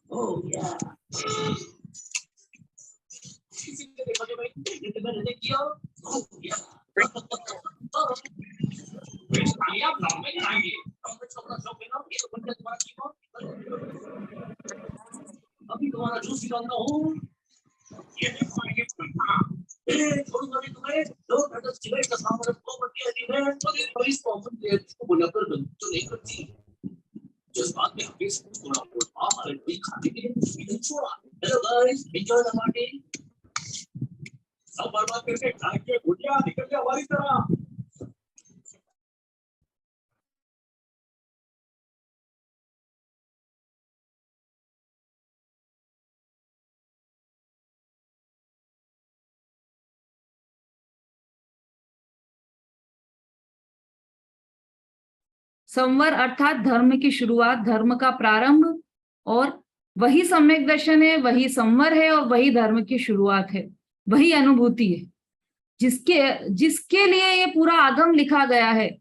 Oh yeah. अभी तुम्हारा juice निकालना हो ये तुम्हें दो घंटे सिगरेट का सामान को बढ़ती है पुलिस को इसको बुलाकर तो नहीं करती जज्बात में हमें थोड़ा बहुत हमारे कोई खाने के लिए छोड़ा hello guys enjoy the party सब बर्बाद करके खाए के गुटिया निकल गया हमारी तरह संवर अर्थात धर्म की शुरुआत, धर्म का प्रारंभ, और वही सम्यक दर्शन है, वही संवर है और वही धर्म की शुरुआत है, वही अनुभूति है जिसके लिए ये पूरा आगम लिखा गया है,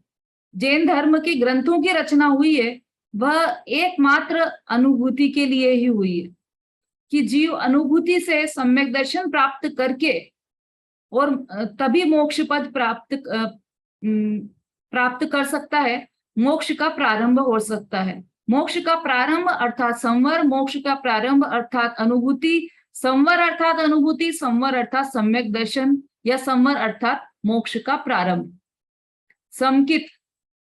जैन धर्म के ग्रंथों की रचना हुई है, वह एकमात्र अनुभूति के लिए ही हुई है कि जीव अनुभूति से सम्यक दर्शन प्राप्त करके और तभी मोक्ष पद प्राप्त कर सकता है, मोक्ष का प्रारंभ हो सकता है। मोक्ष का प्रारंभ अर्थात संवर, मोक्ष का प्रारंभ अर्थात अनुभूति, संवर अर्थात अनुभूति, संवर अर्थात सम्यक दर्शन या संवर अर्थात मोक्ष का प्रारंभ। समकित,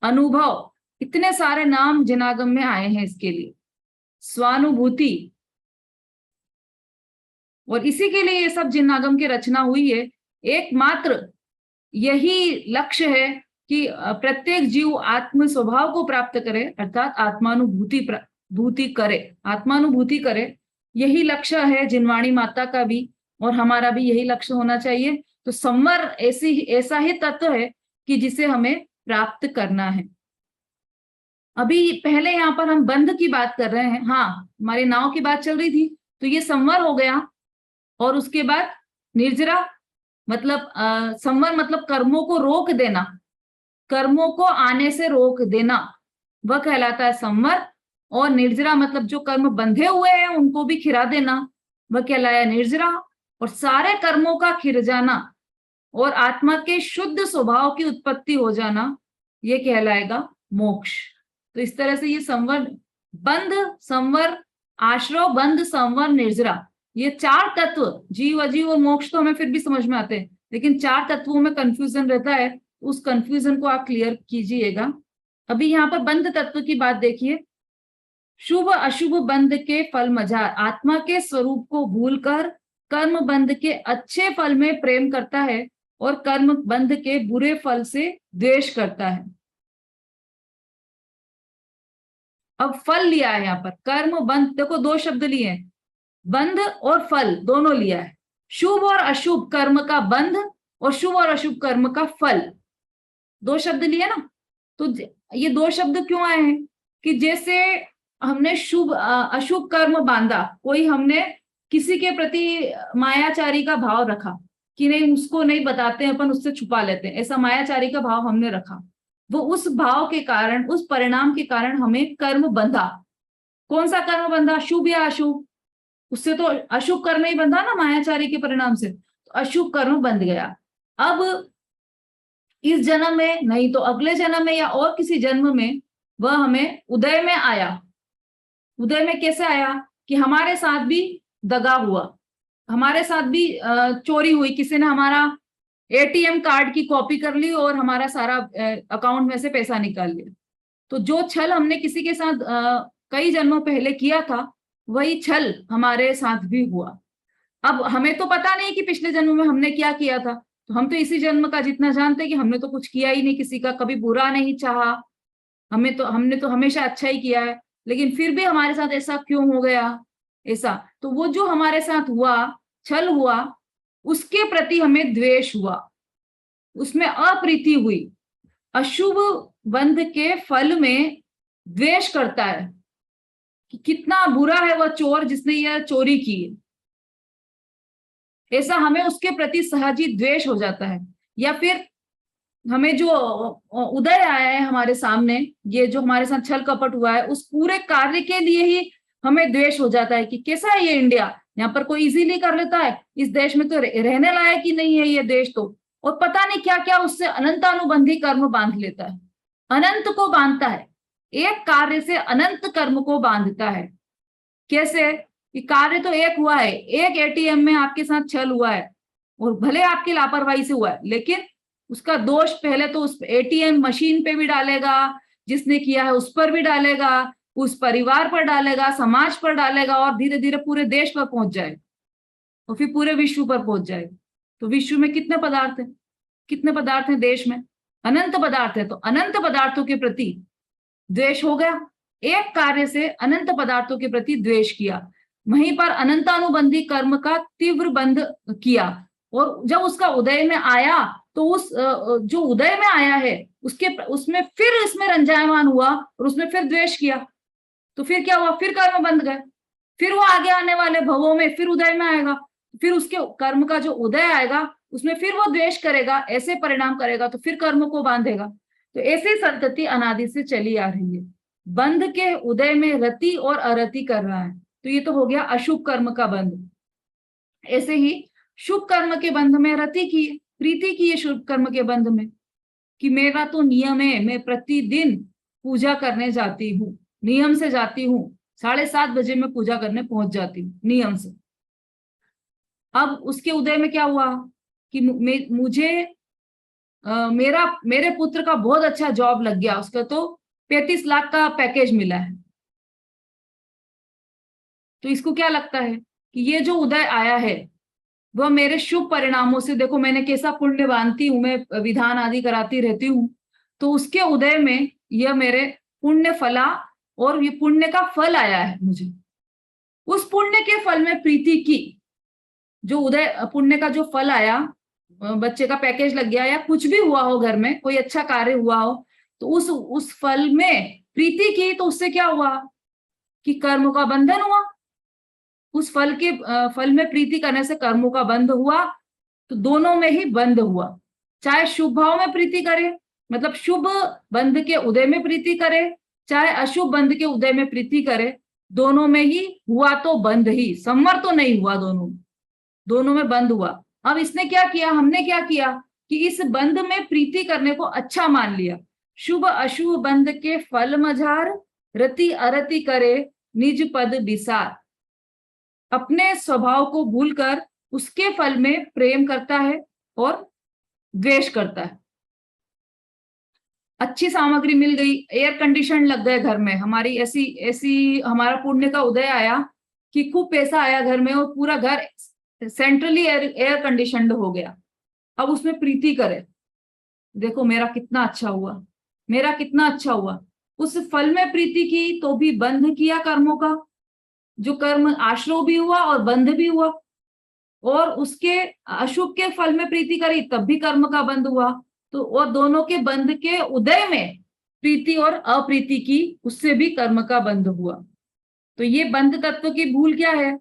अनुभव, इतने सारे नाम जिनागम में आए हैं इसके लिए। स्वानुभूति, और इसी के लिए ये सब जिनागम की रचना हुई है। एकमात्र यही लक्ष्य है कि प्रत्येक जीव आत्म स्वभाव को प्राप्त करे, अर्थात आत्मानुभूति करे। यही लक्ष्य है जिनवाणी माता का भी, और हमारा भी यही लक्ष्य होना चाहिए। तो संवर ऐसा ही तत्व है कि जिसे हमें प्राप्त करना है। अभी पहले यहाँ पर हम बंध की बात कर रहे हैं, हाँ हमारी नाव की बात चल रही थी, तो ये संवर हो गया। और उसके बाद निर्जरा, मतलब संवर मतलब कर्मों को रोक देना, कर्मों को आने से रोक देना, वह कहलाता है संवर। और निर्जरा मतलब जो कर्म बंधे हुए हैं उनको भी खिरा देना, वह कहलाया निर्जरा। और सारे कर्मों का खिर जाना और आत्मा के शुद्ध स्वभाव की उत्पत्ति हो जाना, ये कहलाएगा मोक्ष। तो इस तरह से ये संवर, बंध, संवर, आश्रव, बंध, संवर, निर्जरा, ये चार तत्व, जीव अजीव और मोक्ष तो हमें फिर भी समझ में आते हैं, लेकिन चार तत्वों में कंफ्यूजन रहता है। उस कंफ्यूजन को आप क्लियर कीजिएगा। अभी यहाँ पर बंध तत्व की बात देखिए। शुभ अशुभ बंध के फल मजार, आत्मा के स्वरूप को भूलकर कर्म बंध के अच्छे फल में प्रेम करता है और कर्म बंध के बुरे फल से द्वेष करता है। अब फल लिया है यहाँ पर, कर्म बंध, देखो दो शब्द लिए हैं, बंध और फल दोनों लिया है। शुभ और अशुभ कर्म का बंध और शुभ और अशुभ कर्म का फल, दो शब्द लिए ना। तो ये दो शब्द क्यों आए हैं कि जैसे हमने शुभ अशुभ कर्म बांधा, कोई हमने किसी के प्रति मायाचारी का भाव रखा कि नहीं उसको नहीं बताते हैं, अपन उससे छुपा लेते हैं, ऐसा मायाचारी का भाव हमने रखा, वो उस भाव के कारण, उस परिणाम के कारण हमें कर्म बंधा। कौन सा कर्म बंधा, शुभ या अशुभ? उससे तो अशुभ कर्म ही बंधा ना मायाचारी के परिणाम से, तो अशुभ कर्म बंध गया। अब इस जन्म में नहीं तो अगले जन्म में या और किसी जन्म में वह हमें उदय में आया। उदय में कैसे आया कि हमारे साथ भी दगा हुआ, हमारे साथ भी चोरी हुई, किसी ने हमारा एटीएम कार्ड की कॉपी कर ली और हमारा सारा अकाउंट में से पैसा निकाल लिया। तो जो छल हमने किसी के साथ कई जन्मों पहले किया था, वही छल हमारे साथ भी हुआ। अब हमें तो पता नहीं कि पिछले जन्म में हमने क्या किया था, तो हम तो इसी जन्म का जितना जानते हैं कि हमने तो कुछ किया ही नहीं, किसी का कभी बुरा नहीं चाहा, हमने तो हमेशा अच्छा ही किया है, लेकिन फिर भी हमारे साथ ऐसा क्यों हो गया ऐसा। तो वो जो हमारे साथ हुआ, छल हुआ, उसके प्रति हमें द्वेष हुआ, उसमें अप्रीति हुई। अशुभ बंध के फल में द्वेष करता है कि कितना बुरा है वह चोर जिसने यह चोरी की है, ऐसा हमें उसके प्रति सहज ही द्वेष हो जाता है। या फिर हमें जो उदय आया है हमारे सामने, ये जो हमारे साथ छल कपट हुआ है, उस पूरे कार्य के लिए ही हमें द्वेष हो जाता है कि कैसा है ये इंडिया, यहाँ पर कोई इजीली कर लेता है, इस देश में तो रहने लायक ही नहीं है ये देश तो, और पता नहीं क्या क्या उससे अनंतानुबंधी कर्म बांध लेता है, अनंत को बांधता है, एक कार्य से अनंत कर्म को बांधता है। कैसे कि कार्य तो एक हुआ है, एक एटीएम में आपके साथ छल हुआ है और भले आपकी लापरवाही से हुआ है, लेकिन उसका दोष पहले तो उस एटीएम मशीन पे भी डालेगा, जिसने किया है उस पर भी डालेगा, उस परिवार पर डालेगा, समाज पर डालेगा, और धीरे धीरे पूरे देश पर पहुंच जाए और फिर पूरे विश्व पर पहुंच जाएगा। तो विश्व में कितने पदार्थ हैं, कितने पदार्थ हैं देश में, अनंत पदार्थ है। तो अनंत पदार्थों के प्रति द्वेष हो गया, एक कार्य से अनंत पदार्थों के प्रति द्वेष किया, वहीं पर अनंतानुबंधी कर्म का तीव्र बंध किया, और जब उसका उदय में आया तो उस जो उदय में आया है उसमें फिर इसमें रंजायमान हुआ और उसमें फिर द्वेष किया। तो फिर क्या हुआ, फिर कर्म बंध गए, फिर वो आगे आने वाले भवों में फिर उदय में आएगा, फिर उसके कर्म का जो उदय आएगा उसमें फिर वो द्वेष करेगा, ऐसे परिणाम करेगा, तो फिर कर्म को बांधेगा। तो ऐसे संतति अनादि से चली आ रही है, बंध के उदय में रति और अरति कर रहा है। तो ये तो हो गया अशुभ कर्म का बंध। ऐसे ही शुभ कर्म के बंध में रति की, प्रीति की है शुभ कर्म के बंध में, कि मेरा तो नियम है, मैं प्रतिदिन पूजा करने जाती हूँ, नियम से जाती हूँ, 7:30 बजे मैं पूजा करने पहुंच जाती हूँ नियम से। अब उसके उदय में क्या हुआ कि मुझे मेरे पुत्र का बहुत अच्छा जॉब लग गया, उसका तो 35 लाख का पैकेज मिला है। तो इसको क्या लगता है कि ये जो उदय आया है वह मेरे शुभ परिणामों से, देखो मैंने कैसा पुण्य बांधती हूँ, मैं विधान आदि कराती रहती हूँ, तो उसके उदय में यह मेरे पुण्य फला और ये पुण्य का फल आया है मुझे। उस पुण्य के फल में प्रीति की, जो उदय पुण्य का जो फल आया, बच्चे का पैकेज लग गया या कुछ भी हुआ हो, घर में कोई अच्छा कार्य हुआ हो, तो उस फल में प्रीति की, तो उससे क्या हुआ कि कर्म का बंधन हुआ। उस फल में प्रीति करने से कर्मों का बंध हुआ, तो दोनों में ही बंध हुआ। चाहे शुभ भाव में प्रीति करे, मतलब शुभ बंध के उदय में प्रीति करे, चाहे अशुभ बंध के उदय में प्रीति करे, दोनों में ही हुआ तो बंध ही, संवर तो नहीं हुआ, दोनों में बंध हुआ। अब इसने क्या किया, हमने क्या किया कि इस बंध में प्रीति करने को अच्छा मान लिया। शुभ अशुभ बंध के फल मझार, रति अरति करे निज पद विसार। अपने स्वभाव को भूलकर उसके फल में प्रेम करता है और द्वेष करता है। अच्छी सामग्री मिल गई, एयर कंडीशन लग गए घर में, हमारी ऐसी हमारा पुण्य का उदय आया कि खूब पैसा आया घर में और पूरा घर सेंट्रली एयर कंडीशनड हो गया। अब उसमें प्रीति करे, देखो मेरा कितना अच्छा हुआ, मेरा कितना अच्छा हुआ। उस फल में प्रीति की तो भी बंध किया कर्मों का, जो कर्म आश्रय भी हुआ और बंध भी हुआ, और उसके अशुभ के फल में प्रीति करी तब भी कर्म का बंध हुआ। तो और दोनों के बंध के उदय में प्रीति और अप्रीति की, उससे भी कर्म का बंध हुआ। तो ये बंध तत्व की भूल क्या है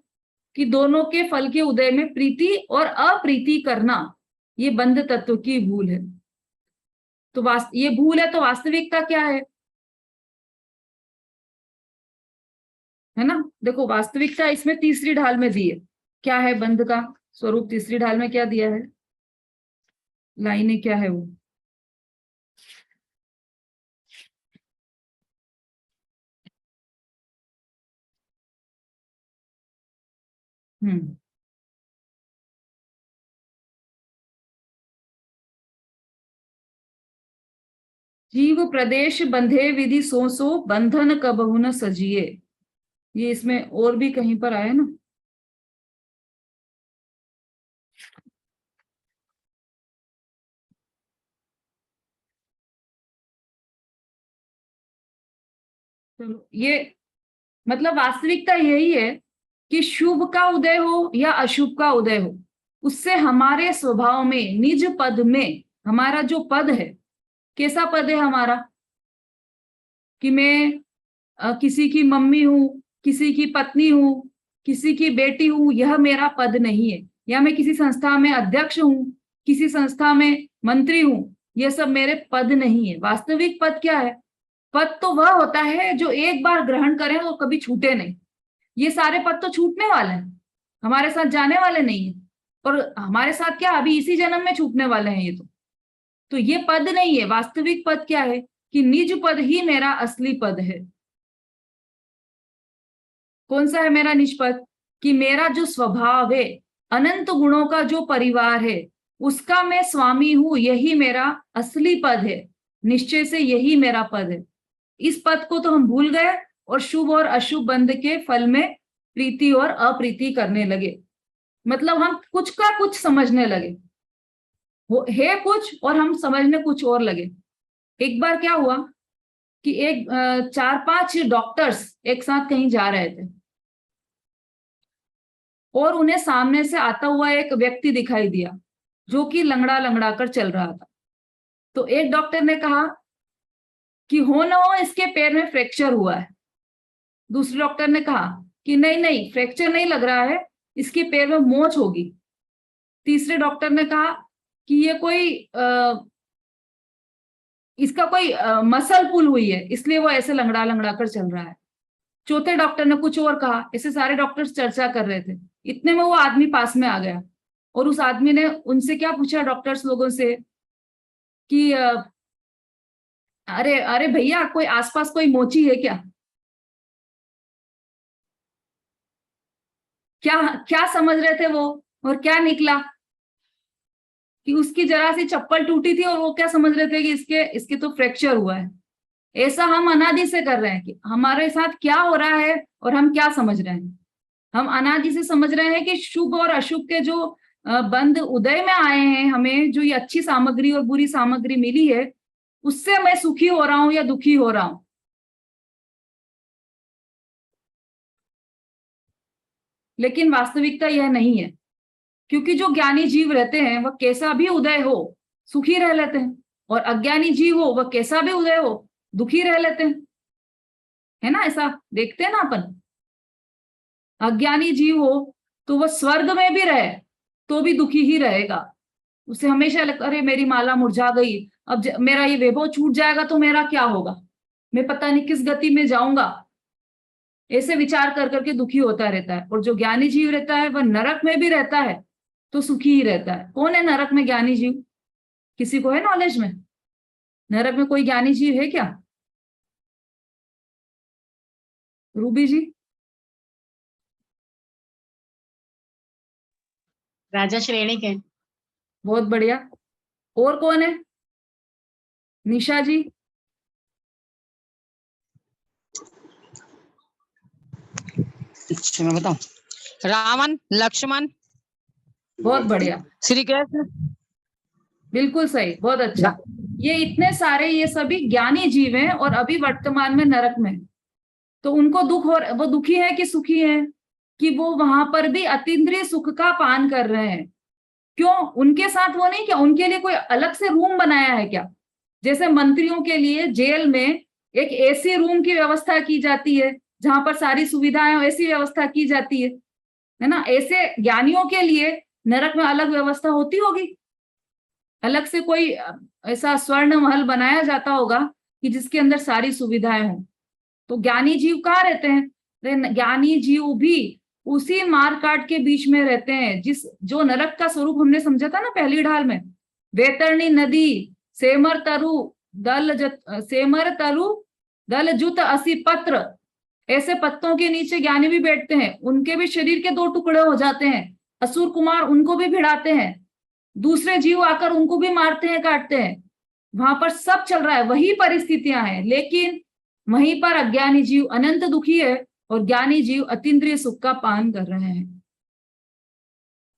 कि दोनों के फल के उदय में प्रीति और अप्रीति करना, ये बंध तत्व की भूल है। तो ये भूल है, तो वास्तविकता क्या है ना। देखो वास्तविकता इसमें तीसरी ढाल में दी है, क्या है बंध का स्वरूप, तीसरी ढाल में क्या दिया है, लाइनें क्या है वो, जीव प्रदेश बंधे विधि सो बंधन कबहु न सजिए। ये इसमें और भी कहीं पर आया ना, चलो ये मतलब वास्तविकता यही है कि शुभ का उदय हो या अशुभ का उदय हो, उससे हमारे स्वभाव में, निज पद में, हमारा जो पद है, कैसा पद है हमारा कि मैं किसी की मम्मी हूँ, किसी की पत्नी हूँ, किसी की बेटी हूँ, यह मेरा पद नहीं है। या मैं किसी संस्था में अध्यक्ष हूँ, किसी संस्था में मंत्री हूँ, यह सब मेरे पद नहीं है। वास्तविक पद क्या है? पद तो वह होता है जो एक बार ग्रहण करें तो कभी छूटे नहीं। ये सारे पद तो छूटने वाले हैं, हमारे साथ जाने वाले नहीं है। और हमारे साथ क्या, अभी इसी जन्म में छूटने वाले हैं ये तो ये पद नहीं है। वास्तविक पद क्या है कि निज पद ही मेरा असली पद है। कौन सा है मेरा निज पद? कि मेरा जो स्वभाव है, अनंत गुणों का जो परिवार है, उसका मैं स्वामी हूं, यही मेरा असली पद है। निश्चय से यही मेरा पद है। इस पद को तो हम भूल गए और शुभ और अशुभ बंध के फल में प्रीति और अप्रीति करने लगे। मतलब हम कुछ का कुछ समझने लगे, वो है कुछ और हम समझने कुछ और लगे। एक बार क्या हुआ कि एक 4-5 डॉक्टर्स एक साथ कहीं जा रहे थे और उन्हें सामने से आता हुआ एक व्यक्ति दिखाई दिया जो कि लंगड़ा लंगड़ा कर चल रहा था। तो एक डॉक्टर ने कहा कि हो ना हो इसके पैर में फ्रैक्चर हुआ है। दूसरे डॉक्टर ने कहा कि नहीं नहीं, फ्रैक्चर नहीं लग रहा है, इसके पैर में मोच होगी। तीसरे डॉक्टर ने कहा कि ये कोई इसका कोई मसल पुल हुई है, इसलिए वो ऐसे लंगड़ा लंगड़ा कर चल रहा है। चौथे डॉक्टर ने कुछ और कहा। ऐसे सारे डॉक्टर्स चर्चा कर रहे थे। इतने में वो आदमी पास में आ गया और उस आदमी ने उनसे क्या पूछा, डॉक्टर्स लोगों से, कि अरे अरे भैया, कोई आसपास कोई मोची है क्या? क्या क्या समझ रहे थे वो, और क्या निकला कि उसकी जरा सी चप्पल टूटी थी और वो क्या समझ रहे थे कि इसके तो फ्रैक्चर हुआ है। ऐसा हम अनादि से कर रहे हैं कि हमारे साथ क्या हो रहा है और हम क्या समझ रहे हैं। हम अनादि से समझ रहे हैं कि शुभ और अशुभ के जो बंध उदय में आए हैं, हमें जो ये अच्छी सामग्री और बुरी सामग्री मिली है, उससे मैं सुखी हो रहा हूं या दुखी हो रहा हूं। लेकिन वास्तविकता यह नहीं है, क्योंकि जो ज्ञानी जीव रहते हैं वह कैसा भी उदय हो सुखी रह लेते हैं, और अज्ञानी जीव हो वह कैसा भी उदय हो दुखी रह लेते हैं। है ना, ऐसा देखते हैं ना अपन। अज्ञानी जीव हो तो वह स्वर्ग में भी रहे तो भी दुखी ही रहेगा। उसे हमेशा लगता, अरे मेरी माला मुरझा गई, अब मेरा ये वैभव छूट जाएगा तो मेरा क्या होगा, मैं पता नहीं किस गति में जाऊंगा। ऐसे विचार कर करके दुखी होता रहता है। और जो ज्ञानी जीव रहता है वह नरक में भी रहता है तो सुखी ही रहता है। कौन है नरक में ज्ञानी जीव? किसी को है नॉलेज में? नरक में कोई ज्ञानी जीव है क्या? रूबी जी? राजा श्रेणी के। बहुत बढ़िया। और कौन है? निशा जी? अच्छा मैं बताऊं, रावण, लक्ष्मण। बहुत बढ़िया, श्री कृष्ण। बिल्कुल सही, बहुत अच्छा। ये इतने सारे, ये सभी ज्ञानी जीव हैं और अभी वर्तमान में नरक में। तो उनको दुख हो, वो दुखी है कि सुखी है? कि वो वहां पर भी अतीन्द्रिय सुख का पान कर रहे हैं। क्यों? उनके साथ वो नहीं, क्या उनके लिए कोई अलग से रूम बनाया है क्या? जैसे मंत्रियों के लिए जेल में एक एसी रूम की व्यवस्था की जाती है, जहां पर सारी सुविधाएं, ऐसी व्यवस्था की जाती है ना? ऐसे ज्ञानियों के लिए नरक में अलग व्यवस्था होती होगी, अलग से कोई ऐसा स्वर्ण महल बनाया जाता होगा कि जिसके अंदर सारी सुविधाएं हों। तो ज्ञानी जीव कहाँ रहते हैं? ज्ञानी जीव भी उसी मारकाट के बीच में रहते हैं, जो नरक का स्वरूप हमने समझा था ना पहली ढाल में। वैतरणी नदी, सेमर तरु दल जुत असी पत्र, ऐसे पत्तों के नीचे ज्ञानी भी बैठते हैं। उनके भी शरीर के 2 टुकड़े हो जाते हैं। असुर कुमार उनको भी भिड़ाते हैं, दूसरे जीव आकर उनको भी मारते हैं, काटते हैं। वहां पर सब चल रहा है, वही परिस्थितियां हैं। लेकिन वहीं पर अज्ञानी जीव अनंत दुखी है और ज्ञानी जीव अतीन्द्रिय सुख का पान कर रहे हैं।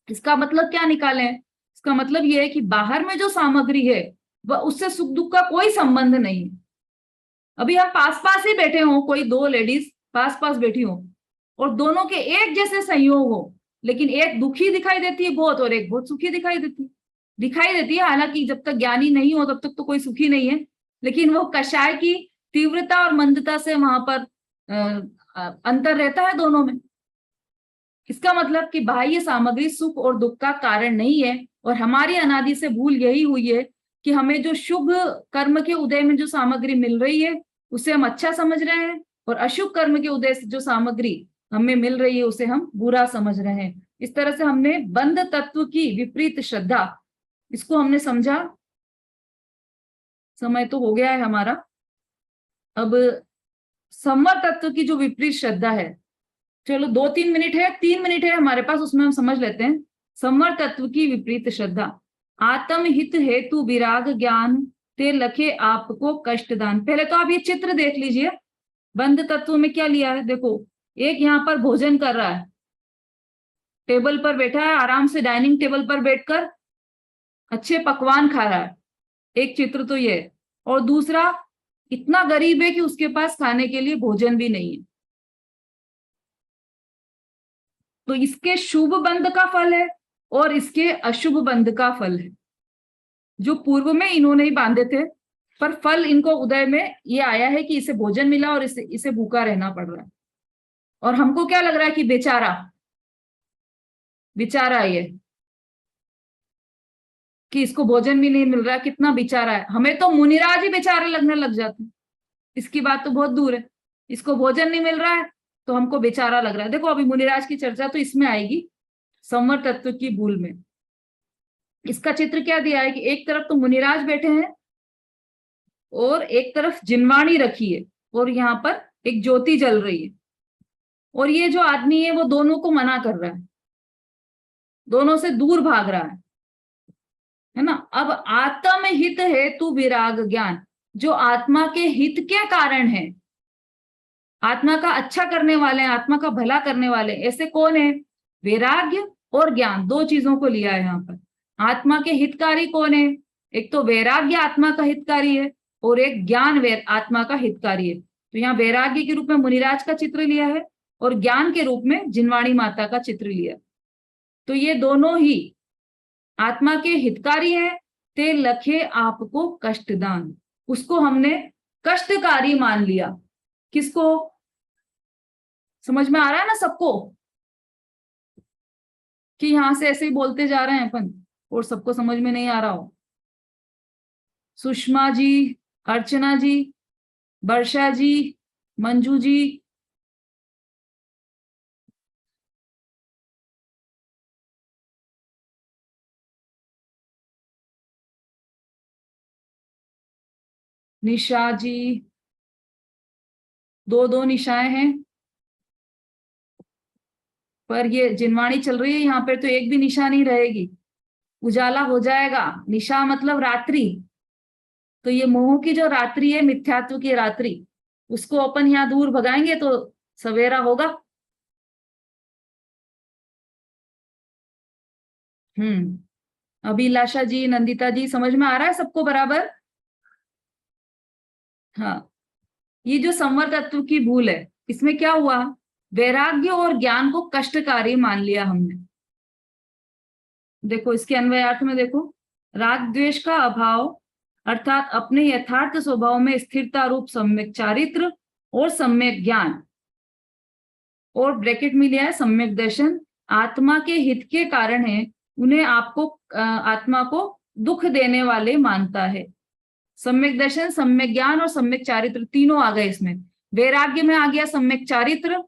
इसका मतलब क्या निकालें? इसका मतलब यह है कि बाहर में जो सामग्री है वह उससे सुख दुख का कोई संबंध नहीं है। अभी हम पास पास ही बैठे हों, कोई 2 लेडीज पास पास बैठी हो और दोनों के एक जैसे संयोग हो, लेकिन एक दुखी दिखाई देती है बहुत और एक बहुत सुखी दिखाई देती है। हालांकि जब तक ज्ञानी नहीं हो तब तक तो कोई सुखी नहीं है, लेकिन वो कषाय की तीव्रता और मंदता से वहां पर अंतर रहता है दोनों में। इसका मतलब कि बाह्य सामग्री सुख और दुख का कारण नहीं है, और हमारी अनादि से भूल यही हुई है कि हमें जो शुभ कर्म के उदय में जो सामग्री मिल रही है उसे हम अच्छा समझ रहे हैं, और अशुभ कर्म के उदय से जो सामग्री हमें मिल रही है उसे हम बुरा समझ रहे हैं। इस तरह से हमने बंध तत्व की विपरीत श्रद्धा, इसको हमने समझा। समय तो हो गया है हमारा। अब संवर तत्व की जो विपरीत श्रद्धा है, चलो 2-3 मिनट है, 3 मिनट है हमारे पास, उसमें हम समझ लेते हैं। संवर तत्व की विपरीत श्रद्धा। आत्म हित हेतु विराग ज्ञान ते लखे आपको कष्ट दान। पहले तो आप ये चित्र देख लीजिए, बंध तत्व में क्या लिया है। देखो, एक यहाँ पर भोजन कर रहा है, टेबल पर बैठा है, आराम से डाइनिंग टेबल पर बैठकर अच्छे पकवान खा रहा है, एक चित्र तो ये है। और दूसरा इतना गरीब है कि उसके पास खाने के लिए भोजन भी नहीं है। तो इसके शुभ बंध का फल है और इसके अशुभ बंध का फल है। जो पूर्व में इन्होंने ही बांधे थे, पर फल इनको उदय में ये आया है कि इसे भोजन मिला और इसे भूखा रहना पड़ रहा है। और हमको क्या लग रहा है कि बेचारा ये कि इसको भोजन भी नहीं मिल रहा है, कितना बेचारा है। हमें तो मुनिराज ही बेचारे लगने लग जाते हैं, इसकी बात तो बहुत दूर है। इसको भोजन नहीं मिल रहा है तो हमको बेचारा लग रहा है। देखो, अभी मुनिराज की चर्चा तो इसमें आएगी, संवर तत्व की भूल में। इसका चित्र क्या दिया है कि एक तरफ तो मुनिराज बैठे हैं और एक तरफ जिनवाणी रखी है, और यहाँ पर एक ज्योति जल रही है, और ये जो आदमी है वो दोनों को मना कर रहा है, दोनों से दूर भाग रहा है ना। अब आत्म हित हेतु विराग ज्ञान, जो आत्मा के हित के कारण है, आत्मा का अच्छा करने वाले हैं, आत्मा का भला करने वाले, ऐसे कौन है? वैराग्य और ज्ञान, दो चीजों को लिया है यहाँ पर। आत्मा के हितकारी कौन है? एक तो वैराग्य आत्मा का हितकारी है और एक ज्ञान आत्मा का हितकारी है। तो यहाँ वैराग्य के रूप में मुनिराज का चित्र लिया है और ज्ञान के रूप में जिनवाणी माता का चित्र लिया। तो ये दोनों ही आत्मा के हितकारी है। ते लखे आपको कष्टदान, उसको हमने कष्टकारी मान लिया। किसको? समझ में आ रहा है ना सबको कि यहां से ऐसे ही बोलते जा रहे हैं अपन और सबको समझ में नहीं आ रहा हो? सुषमा जी, अर्चना जी, वर्षा जी, मंजू जी, निशा जी, दो निशाएं हैं, पर ये जिनवाणी चल रही है यहाँ पर तो एक भी निशा नहीं रहेगी, उजाला हो जाएगा। निशा मतलब रात्रि, तो ये मोह की जो रात्रि है, मिथ्यात्व की रात्रि, उसको अपन यहाँ दूर भगाएंगे तो सवेरा होगा। अभिलाषा जी, नंदिता जी, समझ में आ रहा है सबको बराबर? हाँ, ये जो संवर तत्व की भूल है, इसमें क्या हुआ? वैराग्य और ज्ञान को कष्टकारी मान लिया हमने। देखो इसके अन्वयार्थ में देखो, राग द्वेष का अभाव अर्थात अपने यथार्थ स्वभाव में स्थिरता रूप सम्यक चारित्र और सम्यक ज्ञान, और ब्रैकेट में लिया है सम्यक दर्शन, आत्मा के हित के कारण है, उन्हें आपको आत्मा को दुख देने वाले मानता है। सम्यक दर्शन, सम्यक ज्ञान और सम्यक चारित्र तीनों आ गए इसमें। वैराग्य में आ गया सम्यक चारित्र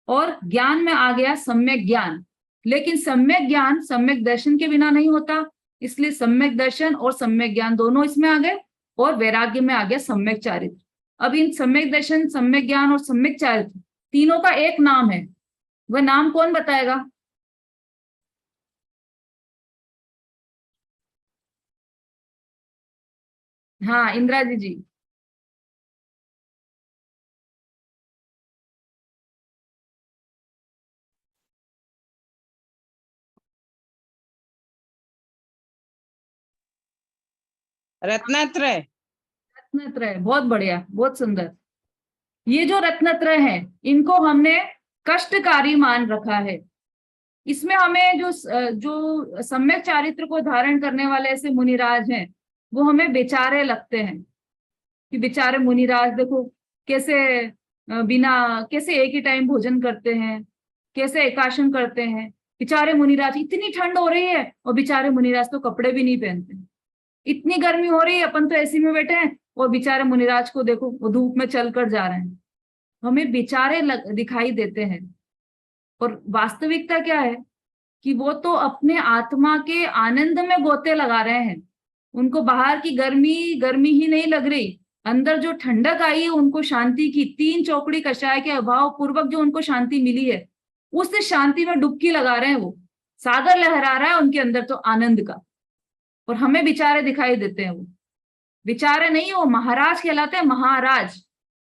और ज्ञान में आ गया सम्यक ज्ञान। लेकिन सम्यक ज्ञान सम्यक दर्शन के बिना नहीं होता, इसलिए सम्यक दर्शन और सम्यक ज्ञान दोनों इसमें आ गए, और वैराग्य में आ गया सम्यक चारित्र। अब इन सम्यक दर्शन, सम्यक ज्ञान और सम्यक चारित्र तीनों का एक नाम है, वह नाम कौन बताएगा? हाँ, इंदिरा जी। रत्नत्रय। रत्नत्रय, बहुत बढ़िया, बहुत सुंदर। ये जो रत्नत्रय है, इनको हमने कष्टकारी मान रखा है। इसमें हमें जो सम्यक चारित्र को धारण करने वाले ऐसे मुनिराज हैं, वो हमें बेचारे लगते हैं कि बेचारे मुनिराज देखो कैसे बिना कैसे एक ही टाइम भोजन करते हैं, कैसे एकाशन करते हैं। बेचारे मुनिराज, इतनी ठंड हो रही है और बेचारे मुनिराज तो कपड़े भी नहीं पहनते। इतनी गर्मी हो रही है, अपन तो एसी में बैठे हैं और बेचारे मुनिराज को देखो, वो धूप में चल कर जा रहे हैं। हमें बेचारे दिखाई देते हैं। और वास्तविकता क्या है कि वो तो अपने आत्मा के आनंद में गोते लगा रहे हैं। उनको बाहर की गर्मी गर्मी ही नहीं लग रही, अंदर जो ठंडक आई है उनको शांति की, 3 चौकड़ी कषाय के अभाव पूर्वक जो उनको शांति मिली है, उस शांति में डुबकी लगा रहे हैं। वो सागर लहरा रहा है उनके अंदर तो आनंद का। और हमें बेचारे दिखाई देते हैं। वो बेचारे नहीं, वो महाराज कहलाते हैं। महाराज,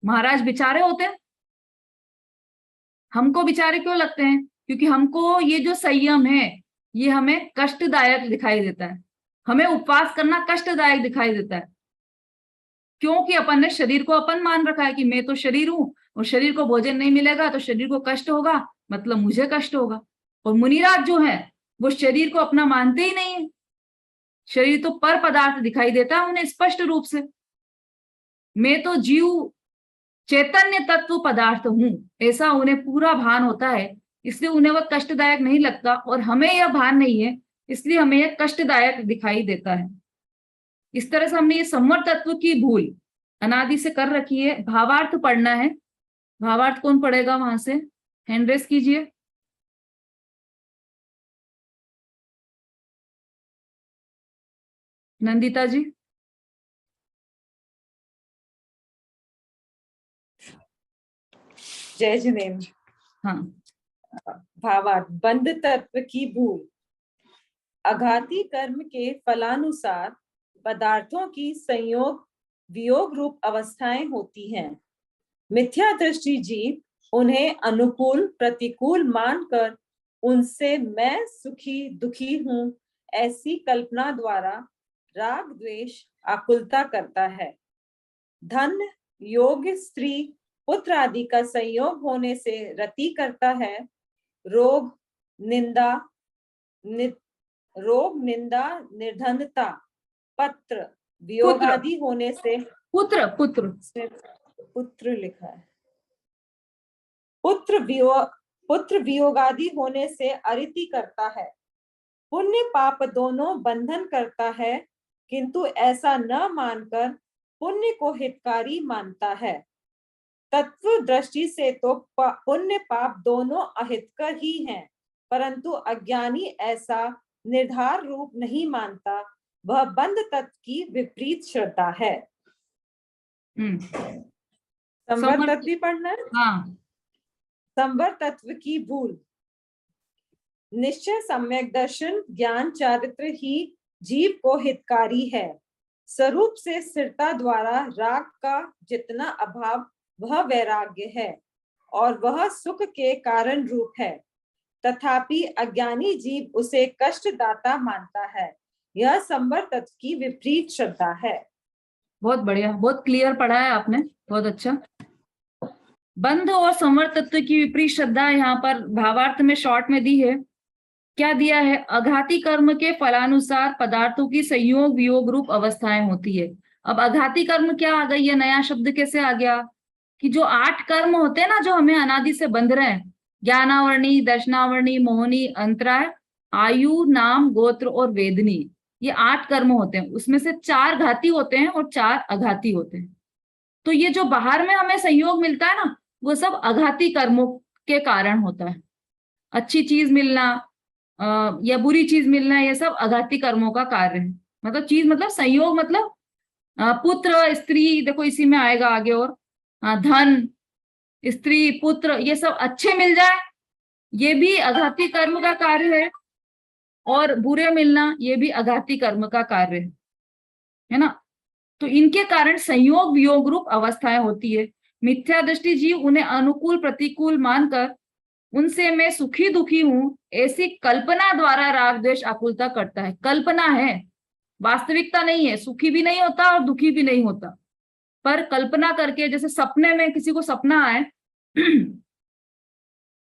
महाराज बेचारे होते हैं। हमको बेचारे क्यों लगते हैं? क्योंकि हमको ये जो संयम है ये हमें कष्टदायक दिखाई देता है। हमें उपवास करना कष्टदायक दिखाई देता है, क्योंकि अपन ने शरीर को अपन मान रखा है कि मैं तो शरीर हूं और शरीर को भोजन नहीं मिलेगा तो शरीर को कष्ट होगा, मतलब मुझे कष्ट होगा। और मुनिराज जो है वो शरीर को अपना मानते ही नहीं है। शरीर तो पर पदार्थ दिखाई देता है उन्हें स्पष्ट रूप से। मैं तो जीव चैतन्य तत्व पदार्थ हूं, ऐसा उन्हें पूरा भान होता है। इसलिए उन्हें वह कष्टदायक नहीं लगता, और हमें यह भान नहीं है इसलिए हमें यह कष्टदायक दिखाई देता है। इस तरह से हमने ये संवर तत्व की भूल अनादि से कर रखी है। भावार्थ पढ़ना है। भावार्थ कौन पढ़ेगा? वहां से हैंड रेस कीजिए। नंदिता जी। जय जिनेन्द्र। हाँ। भावार्थ। बंध तत्व की भूल। अघाती कर्म के फलानुसार पदार्थों की संयोग वियोग रूप अवस्थाएं होती हैं। मिथ्या दृष्टि जीव उन्हें अनुकूल प्रतिकूल मानकर उनसे मैं सुखी दुखी हूं ऐसी कल्पना द्वारा राग द्वेष आकुलता करता है। धन योग स्त्री पुत्र आदि का संयोग होने से रति करता है। रोग निंदा निर्धनता पत्र वियोग आदि होने से पुत्र लिखा है। पुत्र वियोग आदि होने से अरिति करता है। पुण्य पाप दोनों बंधन करता है, किंतु ऐसा न मानकर पुण्य को हितकारी मानता है। तत्व दृष्टि से तो पुण्य पाप दोनों अहितकर ही हैं, परंतु अज्ञानी ऐसा निर्धार रूप नहीं मानता। वह बंध तत्व की विपरीत श्रद्धा है। संवर तत्व भी पढ़ना है। हाँ। संवर तत्व की भूल। निश्चय सम्यक दर्शन ज्ञान चारित्र ही जीव को हितकारी है। स्वरूप से स्थिरता द्वारा राग का जितना अभाव वह वैराग्य है और वह सुख के कारण रूप है। तथापि अज्ञानी जीव उसे कष्टदाता मानता है। यह संवर तत्व की विपरीत श्रद्धा है। बहुत बढ़िया, बहुत क्लियर पढ़ा है आपने, बहुत अच्छा। बंध और संवर तत्व की विपरीत श्रद्धा यहाँ पर भावार्थ में शॉर्ट में दी है। क्या दिया है? अघाती कर्म के फलानुसार पदार्थों की संयोग वियोग रूप अवस्थाएं होती है। अब अघाती कर्म क्या आ गई है? नया शब्द कैसे आ गया? कि जो 8 कर्म होते हैं ना, जो हमें अनादि से बंध रहे हैं, ज्ञानावर्णी, दर्शनावर्णी, मोहनी, अंतराय, आयु, नाम, गोत्र और वेदनी, ये 8 कर्म होते हैं। उसमें से 4 घाती होते हैं और 4 अघाती होते हैं। तो ये जो बाहर में हमें संयोग मिलता है ना, वो सब अघाती कर्मों के कारण होता है। अच्छी चीज मिलना या बुरी चीज मिलना, ये सब अघाती कर्मों का कार्य है। मतलब चीज मतलब संयोग, मतलब पुत्र स्त्री, देखो इसी में आएगा आगे। और धन स्त्री पुत्र ये सब अच्छे मिल जाए, ये भी अघाती कर्म का कार्य है। और बुरे मिलना, ये भी अघाती कर्म का कार्य है ना। तो इनके कारण संयोग वियोग रूप अवस्थाएं होती है। मिथ्या दृष्टि जीव उन्हें अनुकूल प्रतिकूल मानकर उनसे मैं सुखी दुखी हूं ऐसी कल्पना द्वारा राग द्वेष आकुलता करता है। कल्पना है, वास्तविकता नहीं है। सुखी भी नहीं होता और दुखी भी नहीं होता, पर कल्पना करके, जैसे सपने में किसी को सपना आए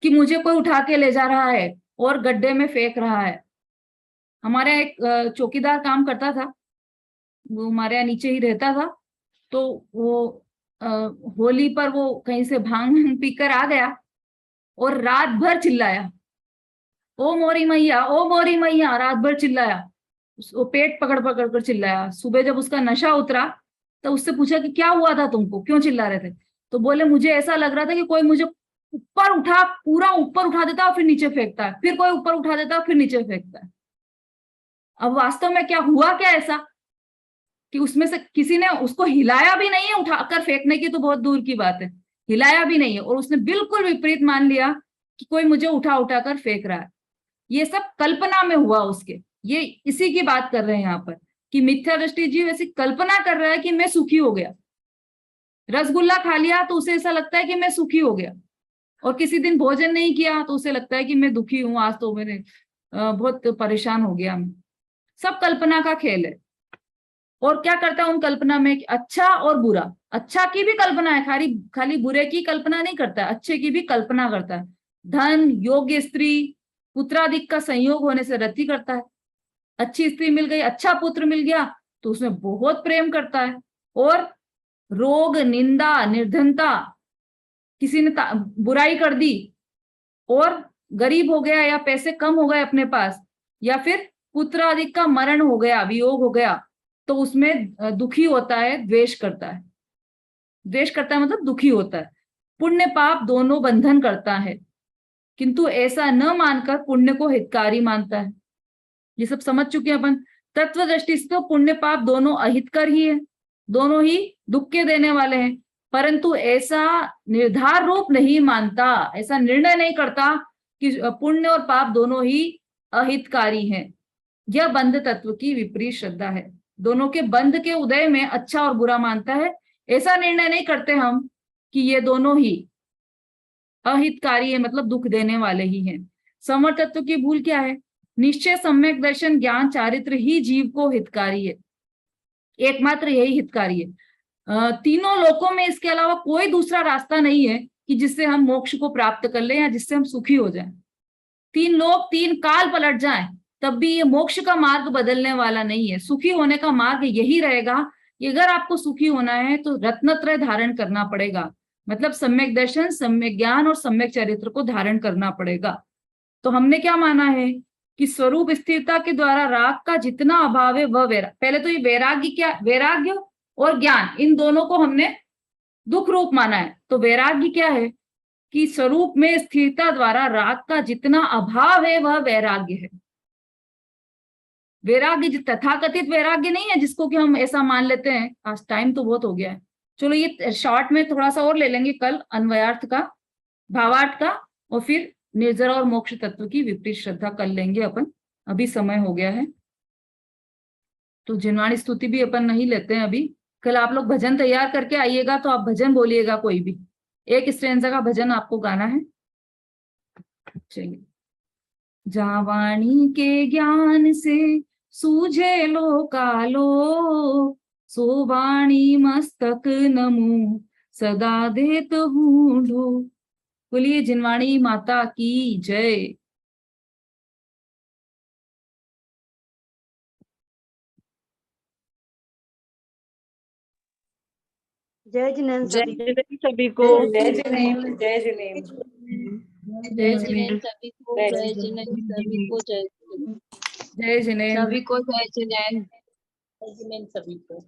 कि मुझे कोई उठा के ले जा रहा है और गड्ढे में फेंक रहा है। हमारे एक चौकीदार काम करता था, वो हमारे यहाँ नीचे ही रहता था। तो वो होली पर वो कहीं से भांग पीकर आ गया और रात भर चिल्लाया, ओ मोरी मैया, ओ मोरी मैया, रात भर चिल्लाया। वो पेट पकड़ पकड़ कर चिल्लाया। सुबह जब उसका नशा उतरा तो उससे पूछा कि क्या हुआ था तुमको, क्यों चिल्ला रहे थे? तो बोले मुझे ऐसा लग रहा था कि कोई मुझे ऊपर उठा, पूरा ऊपर उठा देता और फिर नीचे फेंकता है, फिर कोई ऊपर उठा देता और फिर नीचे फेंकता है। अब वास्तव में क्या हुआ, क्या ऐसा कि उसमें से किसी ने उसको हिलाया भी नहीं है, उठाकर फेंकने की तो बहुत दूर की बात है, हिलाया भी नहीं है, और उसने बिल्कुल विपरीत मान लिया कि कोई मुझे उठा उठा कर फेंक रहा है। ये सब कल्पना में हुआ उसके। ये इसी की बात कर रहे हैं यहाँ पर कि मिथ्या दृष्टि जीव ऐसी कल्पना कर रहा है कि मैं सुखी हो गया। रसगुल्ला खा लिया तो उसे ऐसा लगता है कि मैं सुखी हो गया, और किसी दिन भोजन नहीं किया तो उसे लगता है कि मैं दुखी हूं, आज तो मैंने बहुत परेशान हो गया। सब कल्पना का खेल है। और क्या करता है उन कल्पना में, अच्छा और बुरा, अच्छा की भी कल्पना है, खाली खाली बुरे की कल्पना नहीं करता है, अच्छे की भी कल्पना करता है। धन, योग्य स्त्री, पुत्रादिक का संयोग होने से रति करता है। अच्छी स्त्री मिल गई, अच्छा पुत्र मिल गया तो उसमें बहुत प्रेम करता है। और रोग, निंदा, निर्धनता, किसी ने बुराई कर दी और गरीब हो गया या पैसे कम हो गए अपने पास, या फिर पुत्र आदि का मरण हो गया, वियोग हो गया, तो उसमें दुखी होता है, द्वेष करता है। द्वेष करता है मतलब दुखी होता है। पुण्य पाप दोनों बंधन करता है, किंतु ऐसा न मानकर पुण्य को हितकारी मानता है। ये सब समझ चुके हैं अपन। तत्व दृष्टि से तो पुण्य पाप दोनों अहितकर ही है, दोनों ही दुख के देने वाले हैं, परंतु ऐसा निर्धार रूप नहीं मानता, ऐसा निर्णय नहीं करता कि पुण्य और पाप दोनों ही अहितकारी हैं। यह बंध तत्व की विपरीत श्रद्धा है। दोनों के बंध के उदय में अच्छा और बुरा मानता है। ऐसा निर्णय नहीं करते हम कि ये दोनों ही अहितकारी है, मतलब दुख देने वाले ही हैं। समर तत्व की भूल क्या है? निश्चय, सम्यक दर्शन, ज्ञान, चारित्र ही जीव को हितकारी है, एकमात्र यही हितकारी है। तीनों लोकों में इसके अलावा कोई दूसरा रास्ता नहीं है कि जिससे हम मोक्ष को प्राप्त कर लें या जिससे हम सुखी हो जाएं। तीन लोक, तीन काल पलट जाएं तब भी ये मोक्ष का मार्ग बदलने वाला नहीं है। सुखी होने का मार्ग यही रहेगा कि अगर आपको सुखी होना है तो रत्नत्रय धारण करना पड़ेगा, मतलब सम्यक दर्शन, सम्यक ज्ञान और सम्यक चरित्र को धारण करना पड़ेगा। तो हमने क्या माना है कि स्वरूप स्थिरता के द्वारा राग का जितना अभाव है वह पहले तो ये वैराग्य, क्या वैराग्य और ज्ञान, इन दोनों को हमने दुख रूप माना है। तो वैराग्य क्या है कि स्वरूप में स्थिरता द्वारा राग का जितना अभाव है वह वैराग्य है। वैराग्य तथाकथित वैराग्य नहीं है जिसको कि हम ऐसा मान लेते हैं। आज टाइम तो बहुत हो गया है, चलो ये शॉर्ट में थोड़ा सा और ले लेंगे कल, अन्वयार्थ का, भावार्थ का, और फिर निर्जरा और मोक्ष तत्व की विपरीत श्रद्धा कर लेंगे अपन। अभी समय हो गया है तो जिनवाणी स्तुति भी अपन नहीं लेते हैं अभी। कल आप लोग भजन तैयार करके आइएगा, तो आप भजन बोलिएगा, कोई भी एक स्ट्रेंजा का भजन आपको गाना है। चलिए। जहाँ वाणी के ज्ञान से सूझे लो कालो, सो वाणी मस्तक नमो सदा देत हूँ। बोलिए जिनवाणी माता की जय। जय जिनेन्द्र जय सभी जिनेन्द्र सभी को। जय जिनेन्द्र, जय जिनेन्द्र, जय जय जिनेन्द्र सभी को, जय जिनेन्द्र सभी को, जय जिनेन्द्र। सभी को जय जिनेन्द्र, जय जिनेन्द्र सभी को।